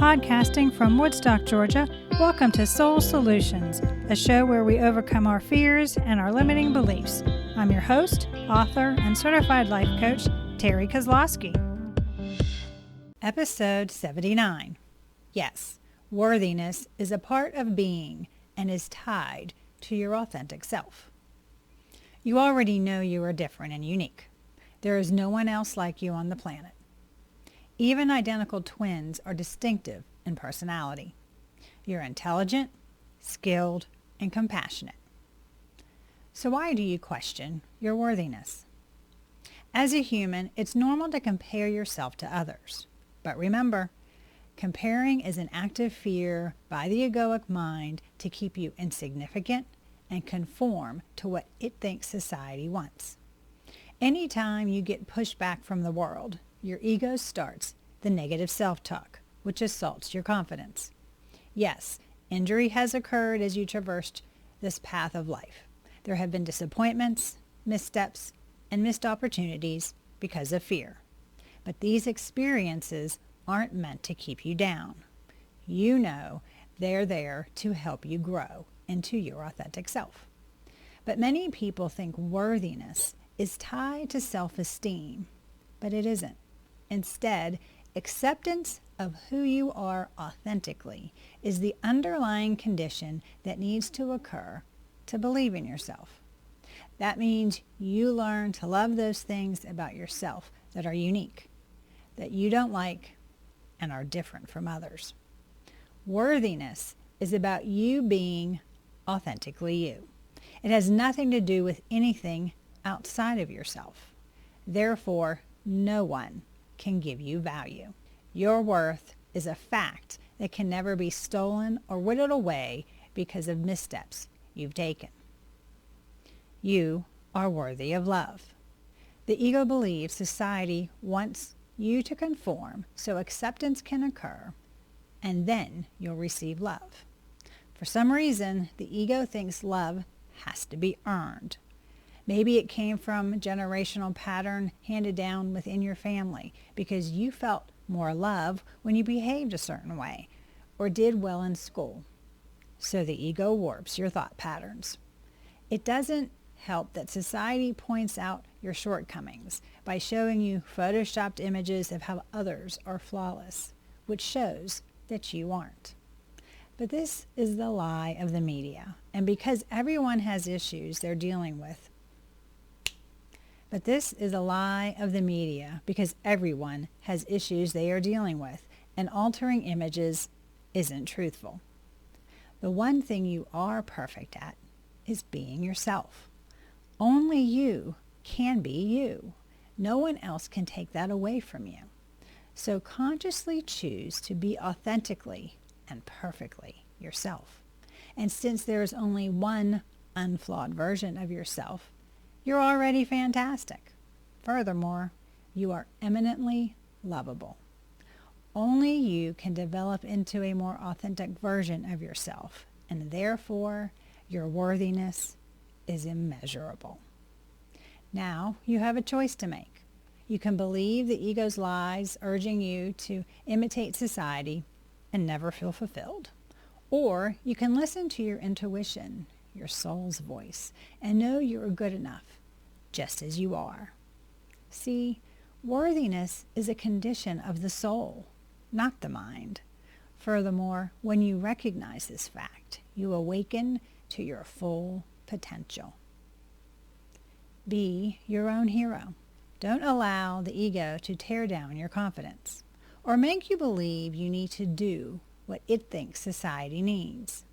Podcasting from Woodstock, Georgia, welcome to Soul Solutions, a show where we overcome our fears and our limiting beliefs. I'm your host, author, and certified life coach, Terry Kozlowski. Episode 79. Yes, worthiness is a part of being and is tied to your authentic self. You already know you are different and unique. There is no one else like you on the planet. Even identical twins are distinctive in personality. You're intelligent, skilled, and compassionate. So why do you question your worthiness? As a human, it's normal to compare yourself to others. But remember, comparing is an active fear by the egoic mind to keep you insignificant and conform to what it thinks society wants. Anytime you get pushed back from the world, your ego starts the negative self-talk, which assaults your confidence. Yes, injury has occurred as you traversed this path of life. There have been disappointments, missteps, and missed opportunities because of fear. But these experiences aren't meant to keep you down. You know they're there to help you grow into your authentic self. But many people think worthiness is tied to self-esteem, but it isn't. Instead, acceptance of who you are authentically is the underlying condition that needs to occur to believe in yourself. That means you learn to love those things about yourself that are unique, that you don't like, and are different from others. Worthiness is about you being authentically you. It has nothing to do with anything outside of yourself. Therefore, no one can give you value. Your worth is a fact that can never be stolen or whittled away because of missteps you've taken. You are worthy of love. The ego believes society wants you to conform so acceptance can occur, and then you'll receive love. For some reason, the ego thinks love has to be earned. Maybe it came from a generational pattern handed down within your family because you felt more love when you behaved a certain way or did well in school. So the ego warps your thought patterns. It doesn't help that society points out your shortcomings by showing you photoshopped images of how others are flawless, which shows that you aren't. But this is the lie of the media, and because everyone has issues they're dealing with, But this is a lie of the media because everyone has issues they are dealing with, and altering images isn't truthful. The one thing you are perfect at is being yourself. Only you can be you. No one else can take that away from you. So consciously choose to be authentically and perfectly yourself. And since there is only one unflawed version of yourself, you're already fantastic. Furthermore, you are eminently lovable. Only you can develop into a more authentic version of yourself, and therefore your worthiness is immeasurable. Now you have a choice to make. You can believe the ego's lies urging you to imitate society and never feel fulfilled. Or you can listen to your intuition, your soul's voice, and know you are good enough, just as you are. See, worthiness is a condition of the soul, not the mind. Furthermore, when you recognize this fact, you awaken to your full potential. Be your own hero. Don't allow the ego to tear down your confidence or make you believe you need to do what it thinks society needs.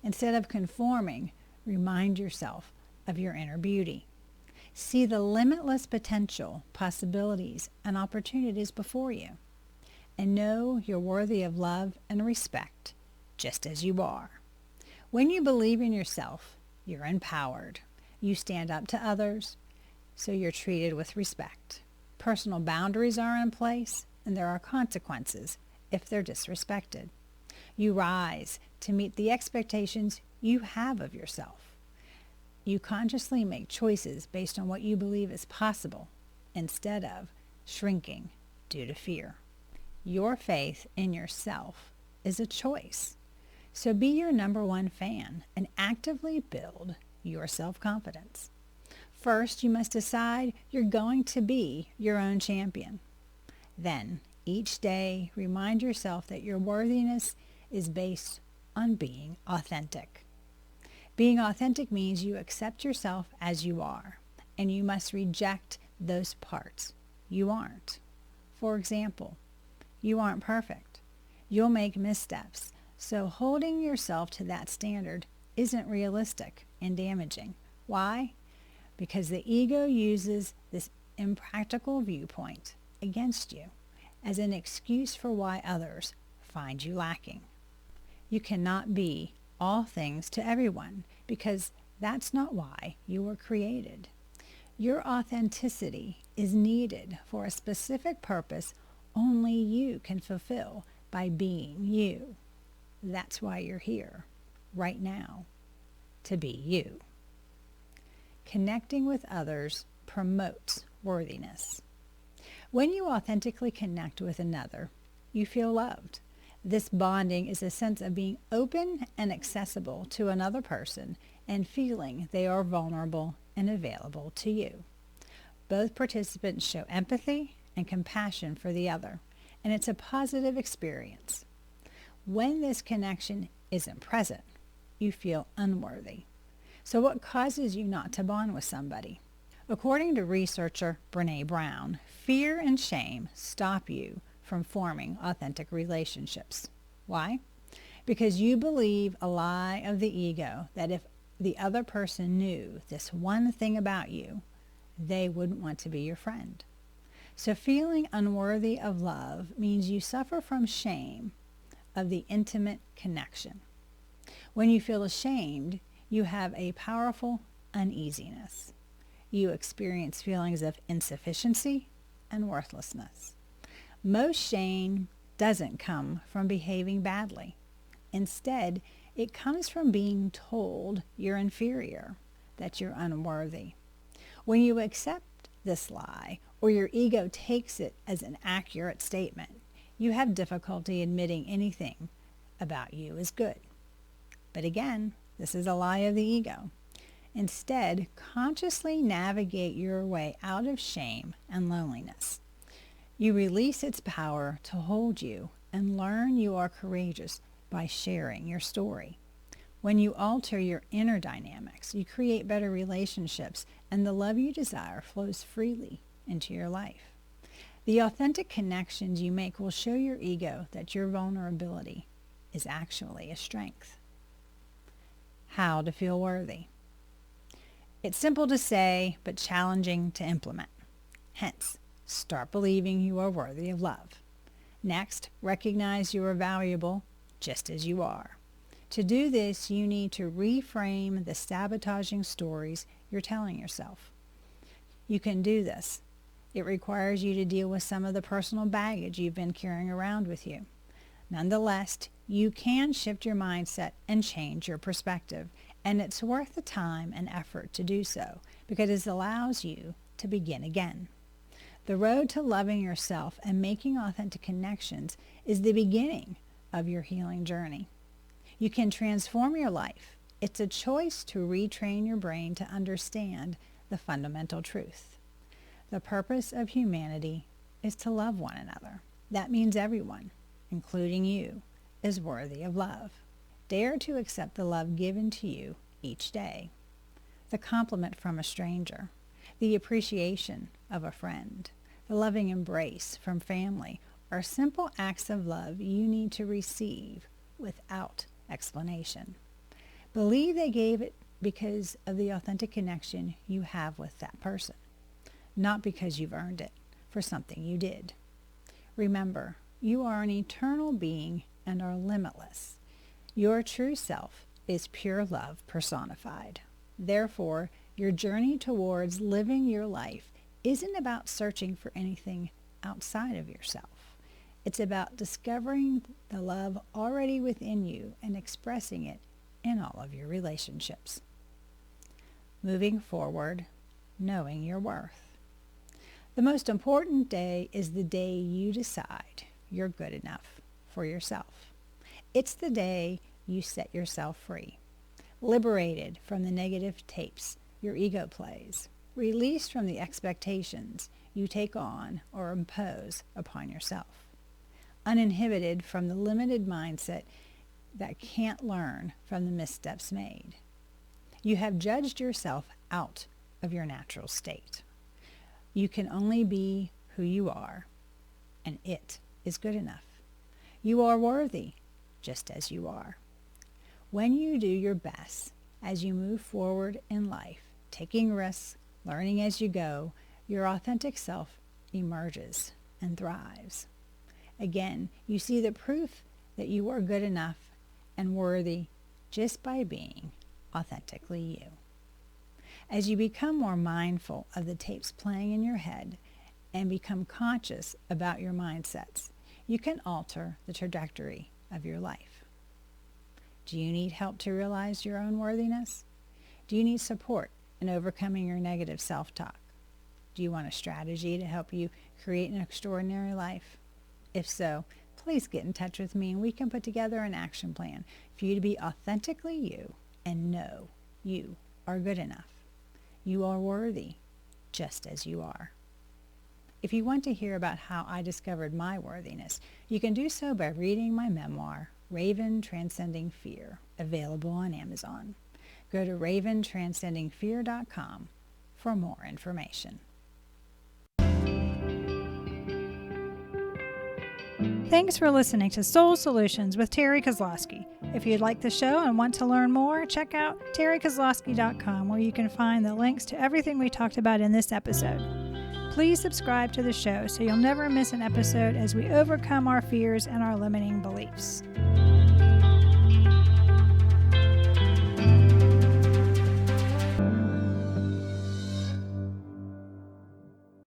Instead of conforming, remind yourself of your inner beauty. See the limitless potential, possibilities, and opportunities before you. And know you're worthy of love and respect, just as you are. When you believe in yourself, you're empowered. You stand up to others, so you're treated with respect. Personal boundaries are in place, and there are consequences if they're disrespected. You rise to meet the expectations you have of yourself. You consciously make choices based on what you believe is possible instead of shrinking due to fear. Your faith in yourself is a choice. So be your number one fan and actively build your self-confidence. First, you must decide you're going to be your own champion. Then, each day, remind yourself that your worthiness is based on being authentic. Being authentic means you accept yourself as you are, and you must reject those parts you aren't. For example, you aren't perfect. You'll make missteps, so holding yourself to that standard isn't realistic and damaging. Why? Because the ego uses this impractical viewpoint against you as an excuse for why others find you lacking. You cannot be all things to everyone because that's not why you were created. Your authenticity is needed for a specific purpose only you can fulfill by being you. That's why you're here, right now, to be you. Connecting with others promotes worthiness. When you authentically connect with another, you feel loved. This bonding is a sense of being open and accessible to another person and feeling they are vulnerable and available to you. Both participants show empathy and compassion for the other, and it's a positive experience. When this connection isn't present, you feel unworthy. So what causes you not to bond with somebody? According to researcher Brené Brown, fear and shame stop you from forming authentic relationships. Why? Because you believe a lie of the ego that if the other person knew this one thing about you, they wouldn't want to be your friend. So feeling unworthy of love means you suffer from shame of the intimate connection. When you feel ashamed, you have a powerful uneasiness. You experience feelings of insufficiency and worthlessness. Most shame doesn't come from behaving badly. Instead, it comes from being told you're inferior, that you're unworthy. When you accept this lie, or your ego takes it as an accurate statement, you have difficulty admitting anything about you is good. But again, this is a lie of the ego. Instead, consciously navigate your way out of shame and loneliness. You release its power to hold you and learn you are courageous by sharing your story. When you alter your inner dynamics, you create better relationships, and the love you desire flows freely into your life. The authentic connections you make will show your ego that your vulnerability is actually a strength. How to feel worthy. It's simple to say, but challenging to implement. Hence, start believing you are worthy of love. Next, recognize you are valuable just as you are. To do this, you need to reframe the sabotaging stories you're telling yourself. You can do this. It requires you to deal with some of the personal baggage you've been carrying around with you. Nonetheless, you can shift your mindset and change your perspective, and it's worth the time and effort to do so because it allows you to begin again. The road to loving yourself and making authentic connections is the beginning of your healing journey. You can transform your life. It's a choice to retrain your brain to understand the fundamental truth. The purpose of humanity is to love one another. That means everyone, including you, is worthy of love. Dare to accept the love given to you each day. The compliment from a stranger, the appreciation of a friend, the loving embrace from family are simple acts of love you need to receive without explanation. Believe they gave it because of the authentic connection you have with that person, not because you've earned it for something you did. Remember, you are an eternal being and are limitless. Your true self is pure love personified. Therefore, your journey towards living your life isn't about searching for anything outside of yourself. It's about discovering the love already within you and expressing it in all of your relationships. Moving forward, knowing your worth. The most important day is the day you decide you're good enough for yourself. It's the day you set yourself free, liberated from the negative tapes your ego plays, released from the expectations you take on or impose upon yourself, uninhibited from the limited mindset that can't learn from the missteps made. You have judged yourself out of your natural state. You can only be who you are, and it is good enough. You are worthy just as you are. When you do your best as you move forward in life, taking risks, learning as you go, your authentic self emerges and thrives. Again, you see the proof that you are good enough and worthy just by being authentically you. As you become more mindful of the tapes playing in your head and become conscious about your mindsets, you can alter the trajectory of your life. Do you need help to realize your own worthiness? Do you need support in overcoming your negative self-talk? Do you want a strategy to help you create an extraordinary life? If so, please get in touch with me and we can put together an action plan for you to be authentically you and know you are good enough. You are worthy just as you are. If you want to hear about how I discovered my worthiness, you can do so by reading my memoir, Raven Transcending Fear, available on Amazon. Go to raventranscendingfear.com for more information. Thanks for listening to Soul Solutions with Terry Kozlowski. If you'd like the show and want to learn more, check out terrykozlowski.com, where you can find the links to everything we talked about in this episode. Please subscribe to the show so you'll never miss an episode as we overcome our fears and our limiting beliefs.